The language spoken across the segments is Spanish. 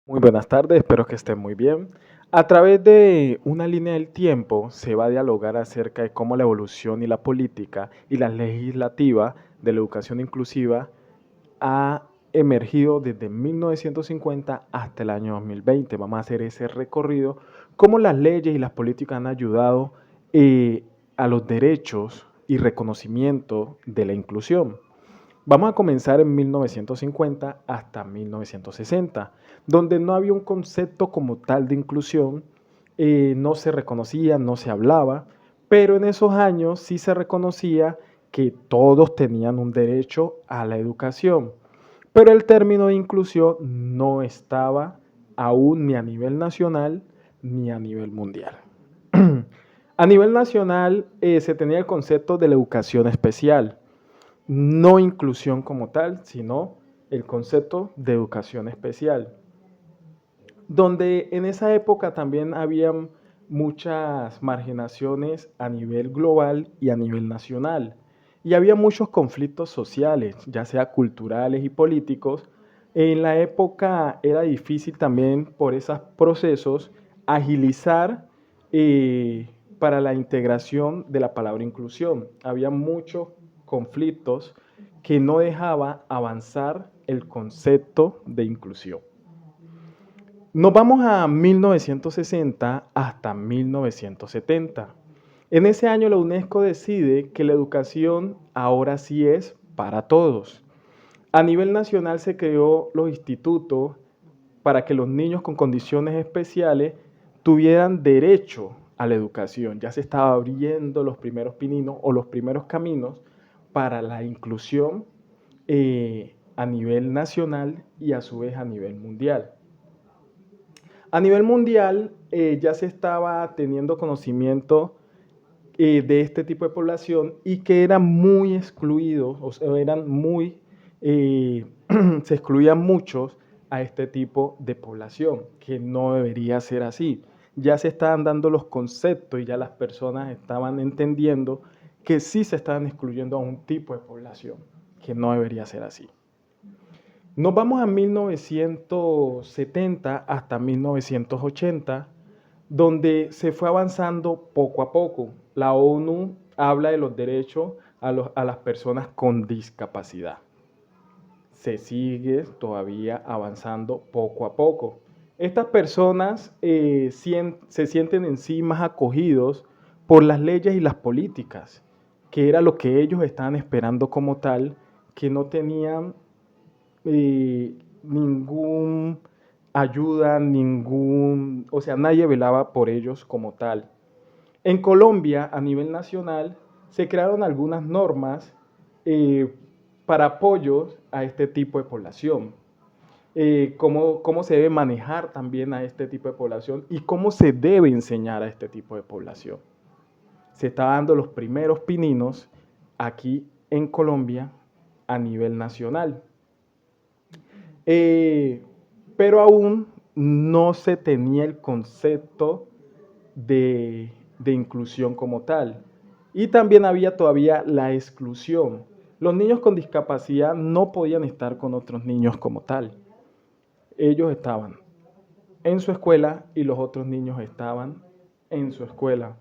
Muy buenas tardes, espero que estén muy bien. A través de una línea del tiempo se va a dialogar acerca de cómo la evolución y la política y la legislativa de la educación inclusiva ha emergido desde 1950 hasta el año 2020. Vamos a hacer ese recorrido, cómo las leyes y las políticas han ayudado a los derechos y reconocimiento de la inclusión. Vamos a comenzar en 1950 hasta 1960, donde no había un concepto como tal de inclusión, no se reconocía, no se hablaba, pero en esos años sí se reconocía que todos tenían un derecho a la educación. Pero el término de inclusión no estaba aún ni a nivel nacional ni a nivel mundial. A nivel nacional se tenía el concepto de la educación especial, no inclusión como tal, sino el concepto de educación especial, donde en esa época también había muchas marginaciones a nivel global y a nivel nacional, y había muchos conflictos sociales, ya sea culturales y políticos. En la época era difícil también por esos procesos agilizar para la integración de la palabra inclusión. Había muchos conflictos que no dejaba avanzar el concepto de inclusión. Nos vamos a 1960 hasta 1970. En ese año la UNESCO decide que la educación ahora sí es para todos. A nivel nacional se creó los institutos para que los niños con condiciones especiales tuvieran derecho a la educación. Ya se estaba abriendo los primeros pininos o los primeros caminos para la inclusión a nivel nacional y a su vez a nivel mundial. A nivel mundial ya se estaba teniendo conocimiento de este tipo de población y que eran muy excluidos, o sea, eran muy, se excluían muchos a este tipo de población, que no debería ser así. Ya se estaban dando los conceptos y ya las personas estaban entendiendo que sí se estaban excluyendo a un tipo de población, que no debería ser así. Nos vamos a 1970 hasta 1980, donde se fue avanzando poco a poco. La ONU habla de los derechos a las personas con discapacidad. Se sigue todavía avanzando poco a poco. Estas personas se sienten en sí más acogidos por las leyes y las políticas, que era lo que ellos estaban esperando como tal, que no tenían ningún ayuda, o sea, nadie velaba por ellos como tal. En Colombia, a nivel nacional, se crearon algunas normas eh, para apoyos a este tipo de población. Cómo se debe manejar también a este tipo de población y cómo se debe enseñar a este tipo de población. Se está dando los primeros pininos aquí en Colombia a nivel nacional. Eh, pero aún no se tenía el concepto de inclusión como tal. Y también había todavía la exclusión. Los niños con discapacidad no podían estar con otros niños como tal. Ellos estaban en su escuela y los otros niños estaban en su escuela.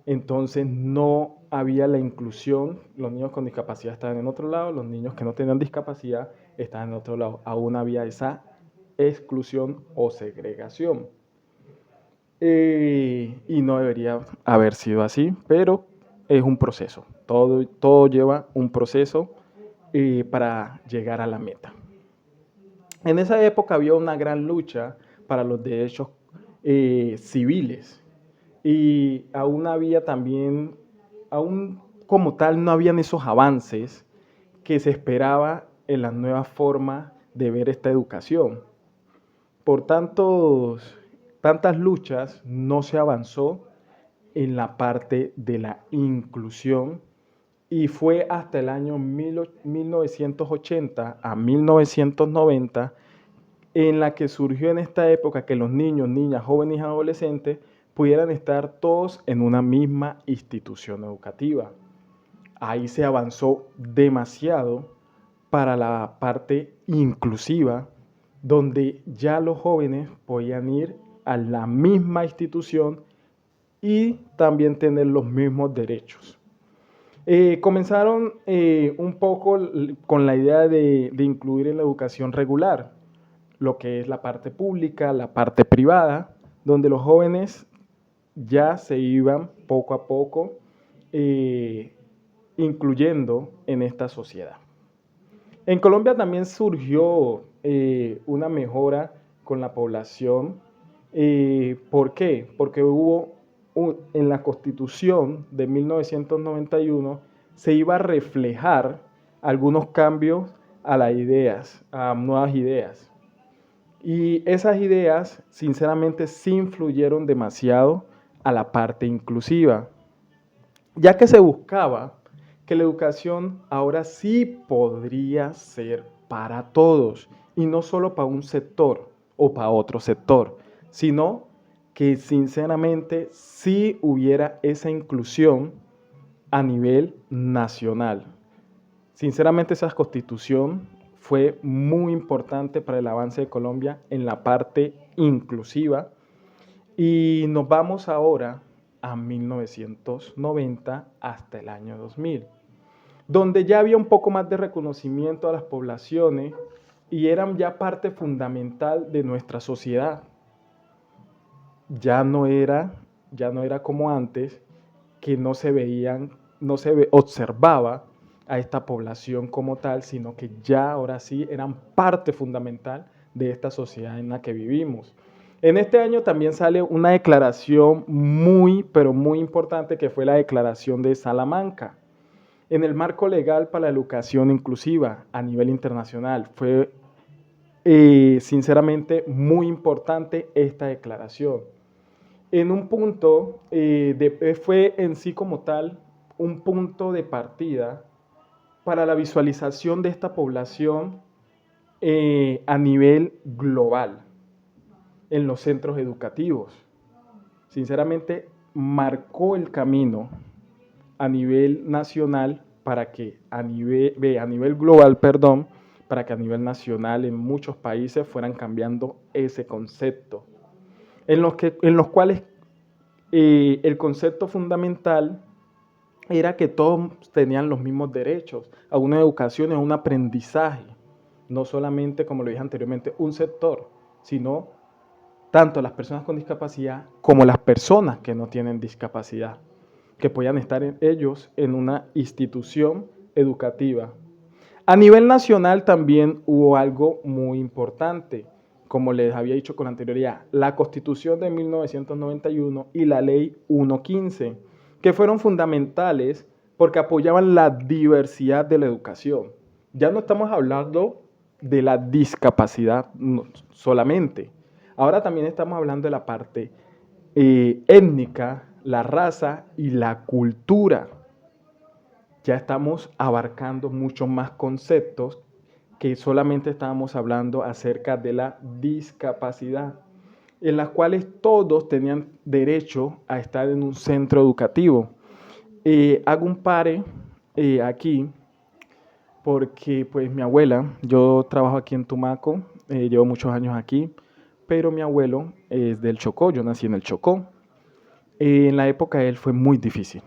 Entonces no había la inclusión, los niños con discapacidad estaban en otro lado, los niños que no tenían discapacidad estaban en otro lado. Aún había esa exclusión o segregación. Y no debería haber sido así, pero es un proceso. Todo lleva un proceso para llegar a la meta. En esa época había una gran lucha para los derechos civiles y aún había también, aún como tal, no habían esos avances que se esperaba en la nueva forma de ver esta educación. Por tantas luchas no se avanzó en la parte de la inclusión y fue hasta el año 1980 a 1990 en la que surgió en esta época que los niños, niñas, jóvenes y adolescentes pudieran estar todos en una misma institución educativa. Ahí se avanzó demasiado para la parte inclusiva donde ya los jóvenes podían ir a la misma institución y también tener los mismos derechos. Comenzaron un poco con la idea de incluir en la educación regular, lo que es la parte pública, la parte privada, donde los jóvenes ya se iban poco a poco incluyendo en esta sociedad. En Colombia también surgió una mejora con la población. ¿Por qué? Porque en la Constitución de 1991 se iba a reflejar algunos cambios a las ideas, a nuevas ideas. Y esas ideas, sinceramente, sí influyeron demasiado a la parte inclusiva, ya que se buscaba que la educación ahora sí podría ser para todos y no solo para un sector o para otro sector, sino que sinceramente sí hubiera esa inclusión a nivel nacional. Sinceramente esa constitución fue muy importante para el avance de Colombia en la parte inclusiva y nos vamos ahora a 1990 hasta el año 2000, donde ya había un poco más de reconocimiento a las poblaciones y eran ya parte fundamental de nuestra sociedad. Ya no era, ya no era como antes, que no se veían, observaba a esta población como tal, sino que ya ahora sí eran parte fundamental de esta sociedad en la que vivimos. En este año también sale una declaración muy, pero muy importante, que fue la Declaración de Salamanca. En el marco legal para la educación inclusiva a nivel internacional fue sinceramente muy importante esta declaración. En un punto, fue en sí como tal un punto de partida para la visualización de esta población a nivel global en los centros educativos. Sinceramente, marcó el camino a nivel nacional para que a nivel global, perdón, para que a nivel nacional en muchos países fueran cambiando ese concepto, en los cuales el concepto fundamental era que todos tenían los mismos derechos a una educación, a un aprendizaje, no solamente, como lo dije anteriormente, un sector, sino tanto las personas con discapacidad como las personas que no tienen discapacidad, que puedan estar ellos en una institución educativa. A nivel nacional también hubo algo muy importante, como les había dicho con anterioridad, la Constitución de 1991 y la Ley 115, que fueron fundamentales porque apoyaban la diversidad de la educación. Ya no estamos hablando de la discapacidad solamente, ahora también estamos hablando de la parte étnica, la raza y la cultura. Ya estamos abarcando muchos más conceptos que solamente estábamos hablando acerca de la discapacidad, en las cuales todos tenían derecho a estar en un centro educativo. Hago un pare aquí porque pues mi abuela, yo trabajo aquí en Tumaco, llevo muchos años aquí, pero mi abuelo es del Chocó, yo nací en el Chocó. En la época de él fue muy difícil.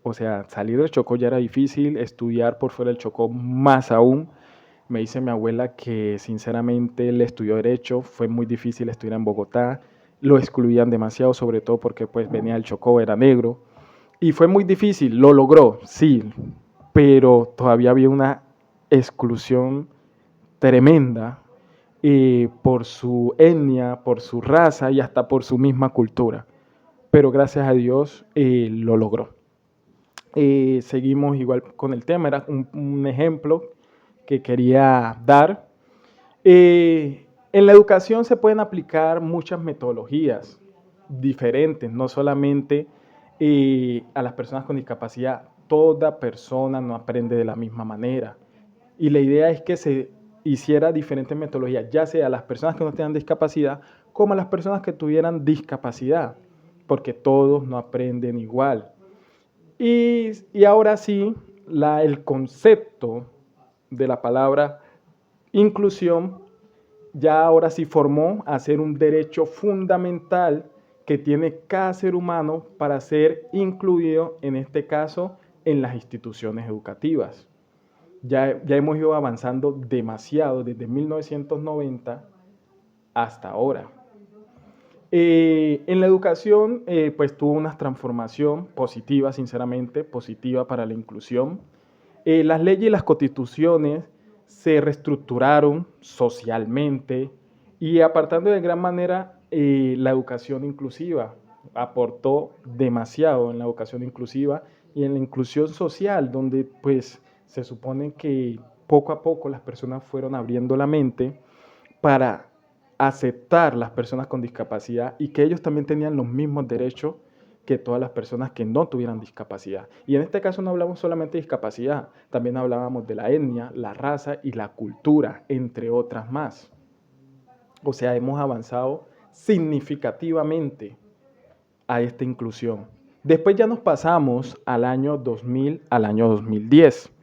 O sea, salir del Chocó ya era difícil, estudiar por fuera del Chocó más aún. Me dice mi abuela que sinceramente él estudió Derecho, fue muy difícil estudiar en Bogotá, lo excluían demasiado, sobre todo porque pues venía del Chocó, era negro. Y fue muy difícil, lo logró, sí, pero todavía había una exclusión tremenda por su etnia, por su raza y hasta por su misma cultura. Pero gracias a Dios lo logró. Seguimos igual con el tema, era un ejemplo que quería dar. En la educación se pueden aplicar muchas metodologías diferentes, no solamente a las personas con discapacidad. Toda persona no aprende de la misma manera. Y la idea es que se hiciera diferentes metodologías, ya sea a las personas que no tengan discapacidad como a las personas que tuvieran discapacidad, porque todos no aprenden igual. Y ahora sí, el concepto de la palabra inclusión ya ahora sí formó a ser un derecho fundamental que tiene cada ser humano para ser incluido, en este caso, en las instituciones educativas. Ya hemos ido avanzando demasiado desde 1990 hasta ahora. En la educación, pues tuvo una transformación positiva, sinceramente, positiva para la inclusión. Las leyes y las constituciones se reestructuraron socialmente y apartando de gran manera la educación inclusiva. Aportó demasiado en la educación inclusiva y en la inclusión social, donde pues se supone que poco a poco las personas fueron abriendo la mente para aceptar las personas con discapacidad y que ellos también tenían los mismos derechos que todas las personas que no tuvieran discapacidad. Y en este caso no hablamos solamente de discapacidad, también hablábamos de la etnia, la raza y la cultura, entre otras más. O sea, hemos avanzado significativamente a esta inclusión. Después ya nos pasamos al año 2000, al año 2010,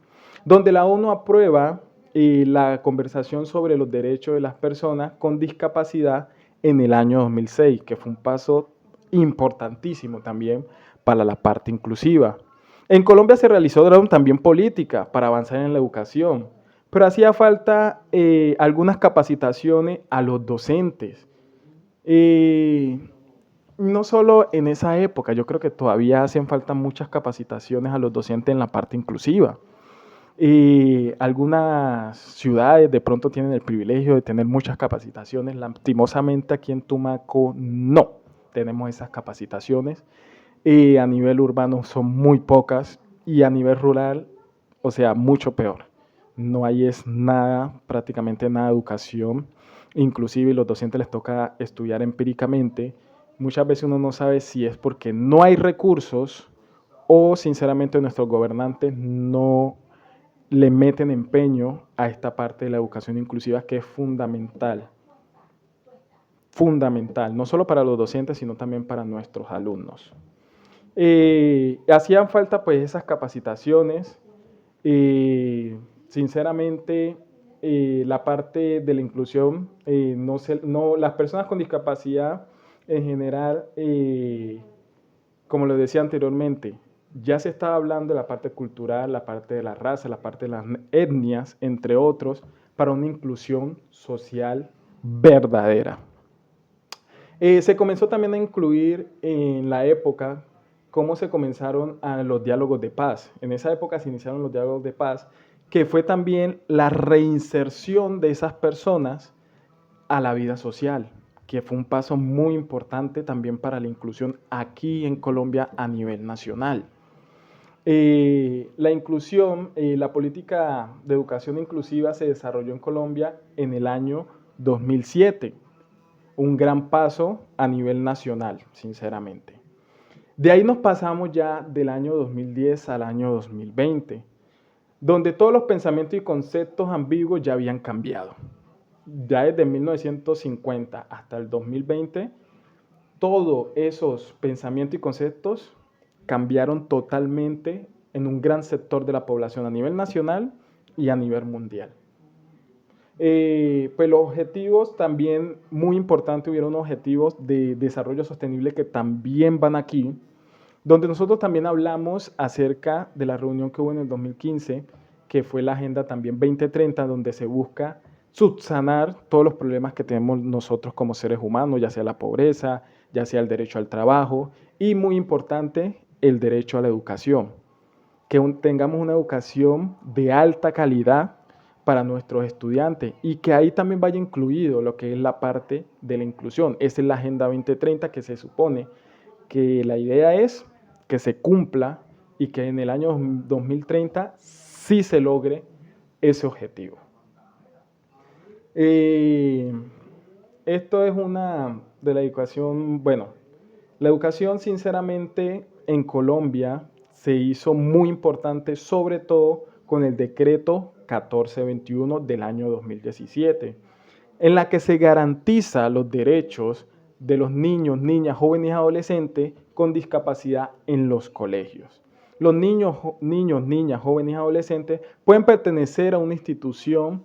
donde la ONU aprueba la conversación sobre los derechos de las personas con discapacidad en el año 2006, que fue un paso importantísimo también para la parte inclusiva. En Colombia se realizó también política para avanzar en la educación, pero hacía falta algunas capacitaciones a los docentes. No solo en esa época, yo creo que todavía hacen falta muchas capacitaciones a los docentes en la parte inclusiva. Algunas ciudades de pronto tienen el privilegio de tener muchas capacitaciones. Lastimosamente aquí en Tumaco no tenemos esas capacitaciones. A nivel urbano son muy pocas y a nivel rural, o sea, mucho peor. No hay es nada, prácticamente nada de educación. Inclusive los docentes les toca estudiar empíricamente. Muchas veces uno no sabe si es porque no hay recursos o sinceramente nuestros gobernantes no le meten empeño a esta parte de la educación inclusiva que es fundamental. Fundamental, no solo para los docentes, sino también para nuestros alumnos. Hacían falta pues esas capacitaciones. Sinceramente, la parte de la inclusión, las personas con discapacidad en general, como les decía anteriormente, ya se estaba hablando de la parte cultural, la parte de la raza, la parte de las etnias, entre otros, para una inclusión social verdadera. Se comenzó también a incluir en la época cómo se comenzaron los diálogos de paz. En esa época se iniciaron los diálogos de paz, que fue también la reinserción de esas personas a la vida social, que fue un paso muy importante también para la inclusión aquí en Colombia a nivel nacional. La inclusión, la política de educación inclusiva se desarrolló en Colombia en el año 2007, un gran paso a nivel nacional, sinceramente. De ahí nos pasamos ya del año 2010 al año 2020, donde todos los pensamientos y conceptos ambiguos ya habían cambiado. Ya desde 1950 hasta el 2020, todos esos pensamientos y conceptos cambiaron totalmente en un gran sector de la población a nivel nacional y a nivel mundial. Pues los objetivos también muy importantes, hubieron objetivos de desarrollo sostenible que también van aquí, donde nosotros también hablamos acerca de la reunión que hubo en el 2015, que fue la Agenda también 2030, donde se busca subsanar todos los problemas que tenemos nosotros como seres humanos, ya sea la pobreza, ya sea el derecho al trabajo y muy importante, el derecho a la educación. Que tengamos una educación de alta calidad para nuestros estudiantes y que ahí también vaya incluido lo que es la parte de la inclusión. Esa es la Agenda 2030 que se supone que la idea es que se cumpla y que en el año 2030 sí se logre ese objetivo. Esto es una de la educación, bueno, la educación sinceramente en Colombia se hizo muy importante, sobre todo con el decreto 1421 del año 2017, en la que se garantiza los derechos de los niños, niñas, jóvenes y adolescentes con discapacidad en los colegios. Los niños, niñas, jóvenes y adolescentes pueden pertenecer a una institución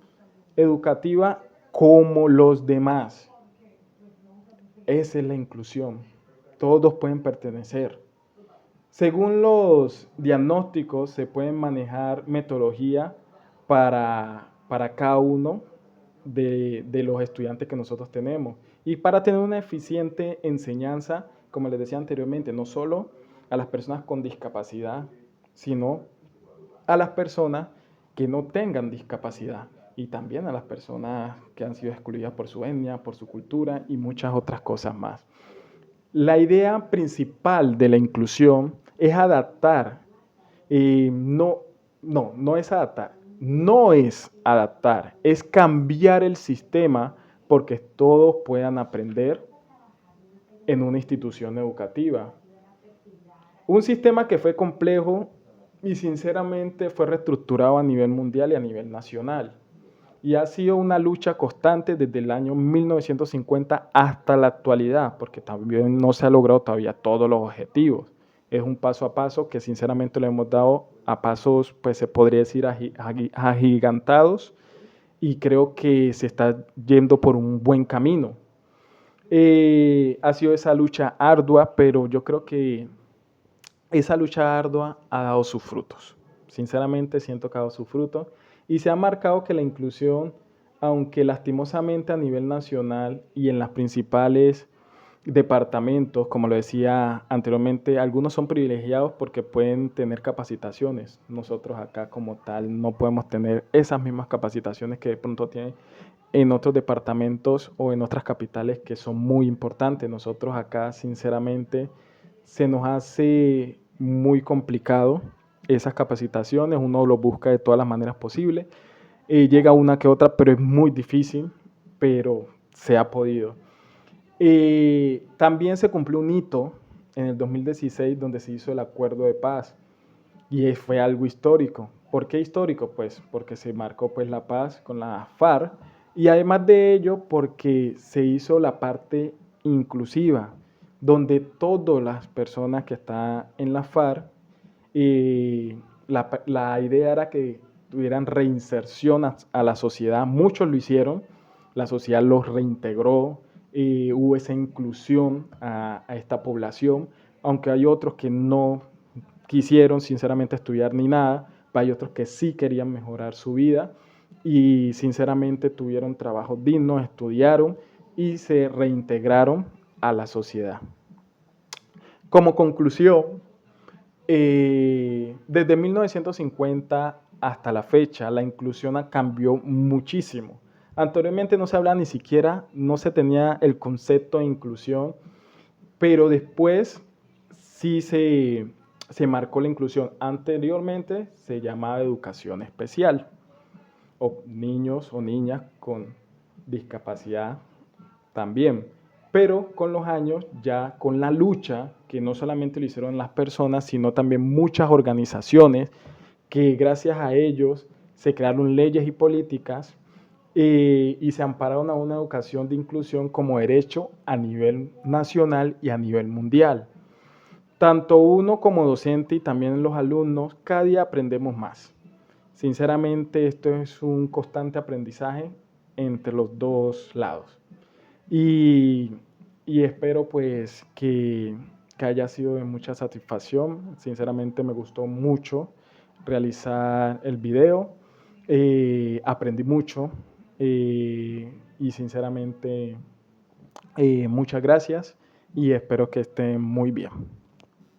educativa como los demás. Esa es la inclusión. Todos pueden pertenecer. Según los diagnósticos, se pueden manejar metodología para cada uno de los estudiantes que nosotros tenemos. Y para tener una eficiente enseñanza, como les decía anteriormente, no solo a las personas con discapacidad, sino a las personas que no tengan discapacidad y también a las personas que han sido excluidas por su etnia, por su cultura y muchas otras cosas más. La idea principal de la inclusión es adaptar, no es adaptar, no es adaptar, es cambiar el sistema porque todos puedan aprender en una institución educativa. Un sistema que fue complejo y sinceramente fue reestructurado a nivel mundial y a nivel nacional. Y ha sido una lucha constante desde el año 1950 hasta la actualidad, porque también no se ha logrado todavía todos los objetivos. Es un paso a paso que sinceramente lo hemos dado a pasos, pues se podría decir, agigantados, y creo que se está yendo por un buen camino. Ha sido esa lucha ardua, pero yo creo que esa lucha ardua ha dado sus frutos. Sinceramente siento que ha dado sus frutos y se ha marcado que la inclusión, aunque lastimosamente a nivel nacional y en las principales departamentos, como lo decía anteriormente, algunos son privilegiados porque pueden tener capacitaciones. Nosotros acá como tal no podemos tener esas mismas capacitaciones que de pronto tienen en otros departamentos o en otras capitales que son muy importantes. Nosotros acá, sinceramente, se nos hace muy complicado esas capacitaciones, uno lo busca de todas las maneras posibles, llega una que otra, pero es muy difícil, pero se ha podido. También se cumplió un hito en el 2016 donde se hizo el acuerdo de paz y fue algo histórico. ¿Por qué histórico? Pues porque se marcó pues la paz con la FARC y además de ello porque se hizo la parte inclusiva, donde todas las personas que están en la FARC, la idea era que tuvieran reinserción a la sociedad, muchos lo hicieron, la sociedad los reintegró, hubo esa inclusión a esta población, aunque hay otros que no quisieron sinceramente estudiar ni nada, hay otros que sí querían mejorar su vida y sinceramente tuvieron trabajos dignos, estudiaron y se reintegraron a la sociedad. Como conclusión, desde 1950 hasta la fecha, la inclusión cambió muchísimo. Anteriormente no se hablaba ni siquiera, no se tenía el concepto de inclusión, pero después sí se marcó la inclusión. Anteriormente se llamaba educación especial, o niños o niñas con discapacidad también. Pero con los años, ya con la lucha, que no solamente lo hicieron las personas, sino también muchas organizaciones, que gracias a ellos se crearon leyes y políticas y se ampararon a una educación de inclusión como derecho a nivel nacional y a nivel mundial. Tanto uno como docente y también los alumnos, cada día aprendemos más. Sinceramente, esto es un constante aprendizaje entre los dos lados. Y, y espero pues que haya sido de mucha satisfacción. Sinceramente me gustó mucho realizar el video. Aprendí mucho y sinceramente muchas gracias y espero que estén muy bien.